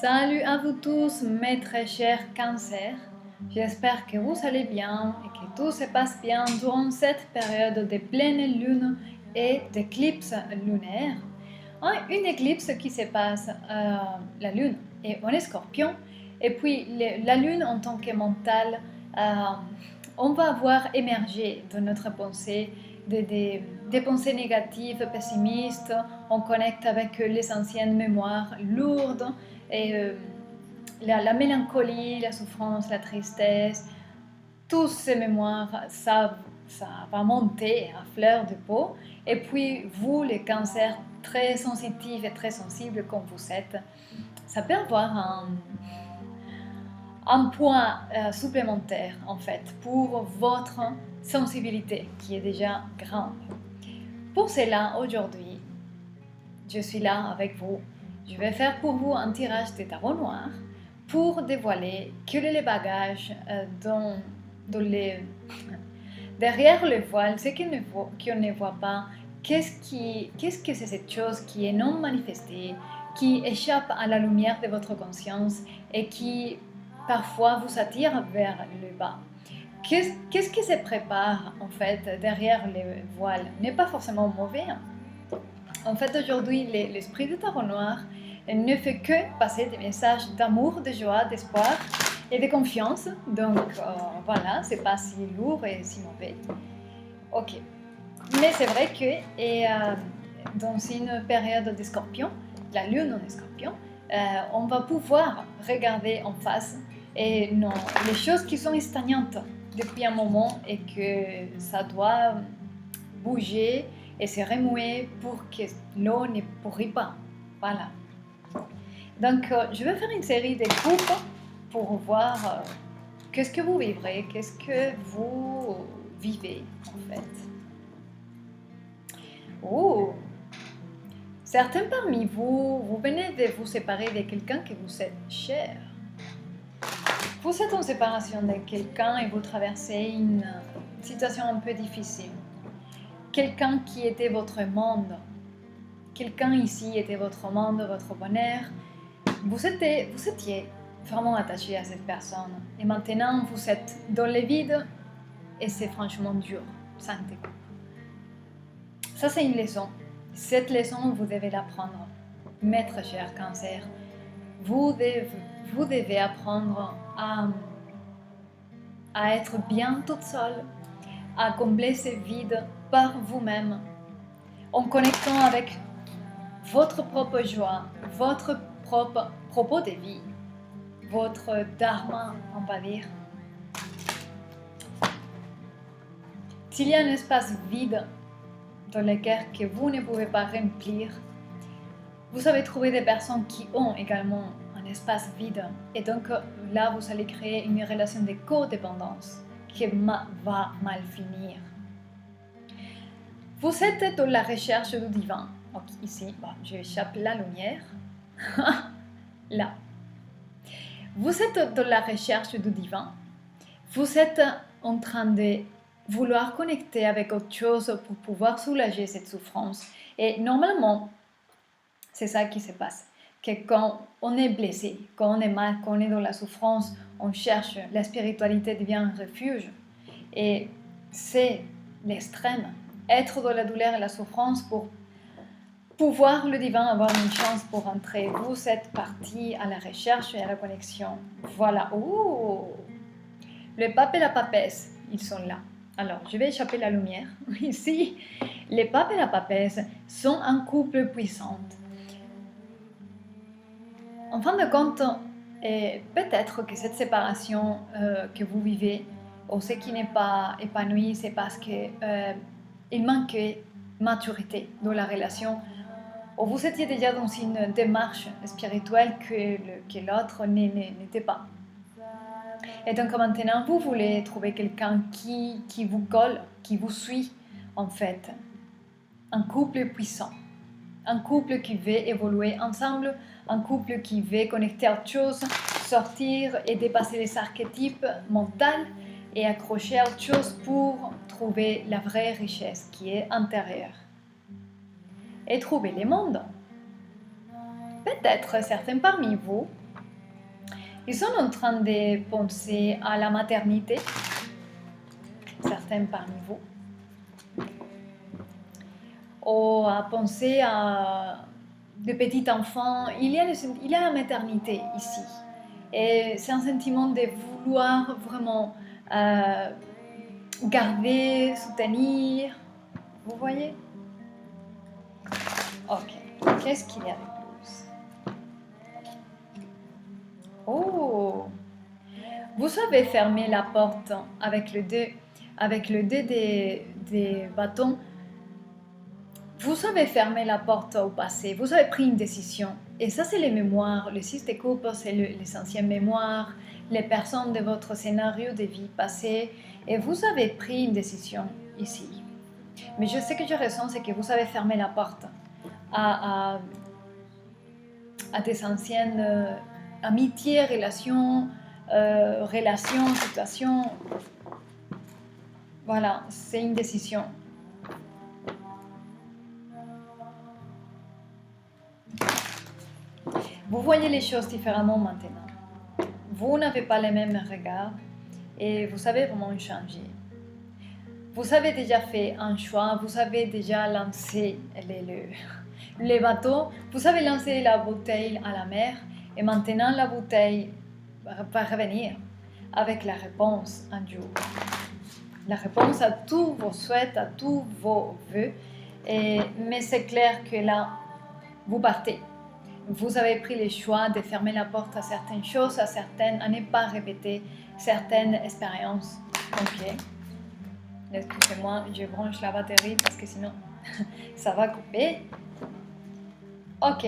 Salut à vous tous, mes très chers cancers. J'espère que vous allez bien et que tout se passe bien durant cette période de pleine lune et d'éclipse lunaire. Une éclipse qui se passe, la lune est en Scorpion et puis la lune en tant que mentale, on va voir émerger de notre pensée des pensées négatives, pessimistes. On connecte avec les anciennes mémoires lourdes et la mélancolie, la souffrance, la tristesse. Toutes ces mémoires, ça va monter à fleur de peau. Et puis vous, les cancers très sensitifs et très sensibles comme vous êtes, ça peut avoir un point supplémentaire en fait pour votre sensibilité qui est déjà grande. Pour cela, aujourd'hui, je suis là avec vous. Je vais faire pour vous un tirage de tarot noir pour dévoiler quel est le bagage derrière le voile, ce qu'on ne voit pas. Qu'est-ce que c'est cette chose qui est non manifestée, qui échappe à la lumière de votre conscience et qui parfois vous attire vers le bas. Qu'est-ce qui se prépare en fait derrière le voile n'est pas forcément mauvais. En fait, aujourd'hui, l'esprit du tarot noir ne fait que passer des messages d'amour, de joie, d'espoir et de confiance. Donc voilà, c'est pas si lourd et si mauvais. Ok. Mais c'est vrai que dans une période de Scorpion, la lune en Scorpion, on va pouvoir regarder en face et non, les choses qui sont stagnantes depuis un moment et que ça doit bouger et se remuer pour que l'eau ne pourrit pas. Voilà. Donc, je vais faire une série de groupes pour voir qu'est-ce que vous vivrez, qu'est-ce que vous vivez en fait. Oh, certains parmi vous, vous venez de vous séparer de quelqu'un que vous êtes cher. Vous êtes en séparation de quelqu'un et vous traversez une situation un peu difficile. Quelqu'un qui était votre monde. Quelqu'un ici était votre monde, votre bonheur. Vous étiez vraiment attaché à cette personne. Et maintenant, vous êtes dans le vide et c'est franchement dur. Sentez-vous. Ça, c'est une leçon. Cette leçon, vous devez l'apprendre. Mes très chers cancers, vous devez apprendre à être bien toute seule, à combler ce vide par vous-même, en connectant avec votre propre joie, votre propre propos de vie, votre dharma, on va dire. S'il y a un espace vide dans le cœur que vous ne pouvez pas remplir, vous savez trouver des personnes qui ont également un espace vide. Et donc là, vous allez créer une relation de codépendance qui va mal finir. Vous êtes dans la recherche du divin. Ok, ici, j'échappe la lumière. Là. Vous êtes dans la recherche du divin. Vous êtes en train de vouloir connecter avec autre chose pour pouvoir soulager cette souffrance. Et normalement, c'est ça qui se passe. Que quand on est blessé, quand on est mal, quand on est dans la souffrance, on cherche, la spiritualité devient un refuge. Et c'est l'extrême. Être dans la douleur et la souffrance pour pouvoir le divin avoir une chance pour entrer. Vous êtes parti à la recherche et à la connexion. Voilà. Ouh. Le pape et la papesse, ils sont là. Alors, je vais échapper la lumière. Ici, les papes et la papesse sont un couple puissant. En fin de compte, peut-être que cette séparation que vous vivez, ou ce qui n'est pas épanoui, c'est parce qu'il manquait maturité dans la relation, ou vous étiez déjà dans une démarche spirituelle que l'autre n'était pas. Et donc maintenant, vous voulez trouver quelqu'un qui vous colle, qui vous suit, en fait. Un couple puissant. Un couple qui veut évoluer ensemble, un couple qui veut connecter à autre chose, sortir et dépasser les archétypes mentaux et accrocher à autre chose pour trouver la vraie richesse qui est intérieure. Et trouver le monde. Peut-être certains parmi vous Ils sont en train de penser à la maternité, certains parmi vous, ou à penser à de petits enfants. Il y a la maternité ici. Et c'est un sentiment de vouloir vraiment garder, soutenir. Vous voyez? Ok. Qu'est-ce qu'il y a de plus? Oh! Vous savez fermer la porte avec le dé des bâtons. Vous savez fermer la porte au passé. Vous avez pris une décision. Et ça, c'est les mémoires. Le 6 de coupe, c'est les anciennes mémoires, les personnes de votre scénario de vie passée. Et vous avez pris une décision ici. Mais je sais que je ressens, c'est que vous avez fermé la porte à des anciennes amitiés, relations, situations. Voilà, c'est une décision. Vous voyez les choses différemment maintenant. Vous n'avez pas les mêmes regards et vous savez vraiment changer. Vous avez déjà fait un choix, vous avez déjà lancé les bateaux, vous avez lancé la bouteille à la mer et maintenant la bouteille va revenir avec la réponse un jour. La réponse à tous vos souhaits, à tous vos vœux. Mais c'est clair que là, vous partez. Vous avez pris le choix de fermer la porte à certaines choses, à ne pas répéter certaines expériences. Ok. Excusez-moi, je branche la batterie parce que sinon ça va couper. Ok.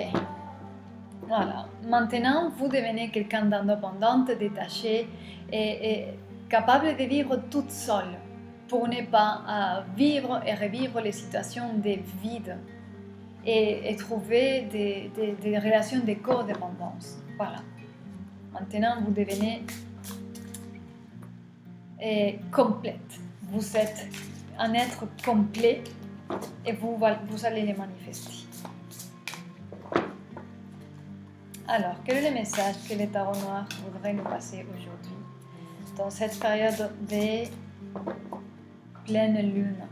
Voilà. Maintenant, vous devenez quelqu'un d'indépendante, détaché et capable de vivre toute seule pour ne pas vivre et revivre les situations de vide. Et trouver des relations de codépendance. Voilà. Maintenant, vous devenez complète. Vous êtes un être complet et vous allez les manifester. Alors, quel est le message que les tarots noirs voudraient nous passer aujourd'hui dans cette période de pleine lune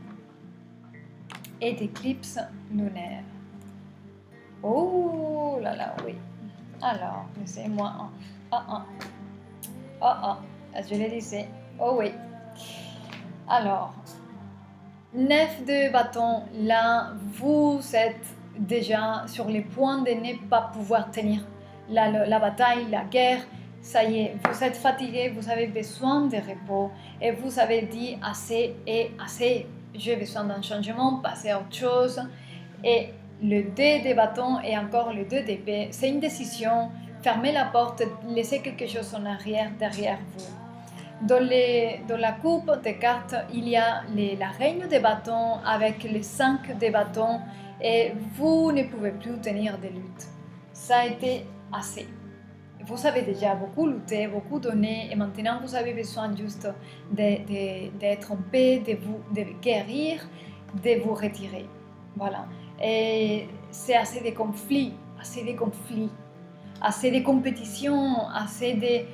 et d'éclipse lunaire? Oh là là, oui. Alors, laissez-moi je le disais. Oh oui. Alors, 9 de bâton, là, vous êtes déjà sur les points de ne pas pouvoir tenir la bataille, la guerre. Ça y est, vous êtes fatigué, vous avez besoin de repos et vous avez dit assez et assez. J'ai besoin d'un changement, passer à autre chose. Et le 2 de bâton et encore le 2 d'épée, c'est une décision. Fermez la porte, laissez quelque chose en arrière, derrière vous. Dans la coupe des cartes, il y a la reine des bâtons avec les 5 de bâtons et vous ne pouvez plus tenir de lutte. Ça a été assez. Vous avez déjà beaucoup lutté, beaucoup donné et maintenant vous avez besoin juste d'être en paix, de guérir, de vous retirer. Voilà. Et c'est assez de conflits, assez de compétitions, assez de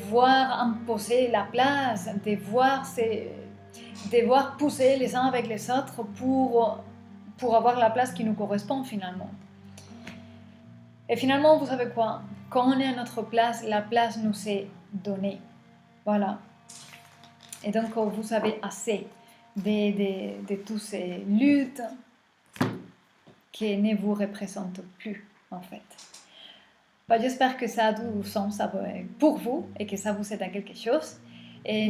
voir imposer la place, de voir pousser les uns avec les autres pour avoir la place qui nous correspond finalement. Et finalement, vous savez quoi? Quand on est à notre place, la place nous est donnée. Voilà. Et donc, vous avez assez de toutes ces luttes qui ne vous représentent plus, en fait. J'espère que ça a du sens pour vous et que ça vous aide à quelque chose. Et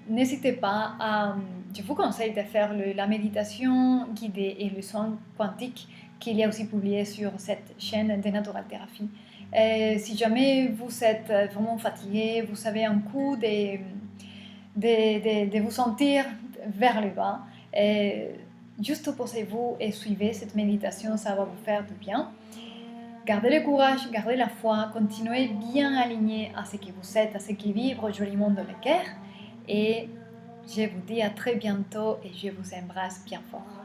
n'hésitez pas je vous conseille de faire la méditation guidée et le soin quantique qu'il y a aussi publié sur cette chaîne de Natural Therapy. Si jamais vous êtes vraiment fatigué, vous avez un coup de vous sentir vers le bas, juste posez-vous et suivez cette méditation, ça va vous faire du bien. Gardez le courage, gardez la foi, continuez bien aligné à ce que vous êtes, à ce qui vibre joliment dans le cœur. Et je vous dis à très bientôt et je vous embrasse bien fort.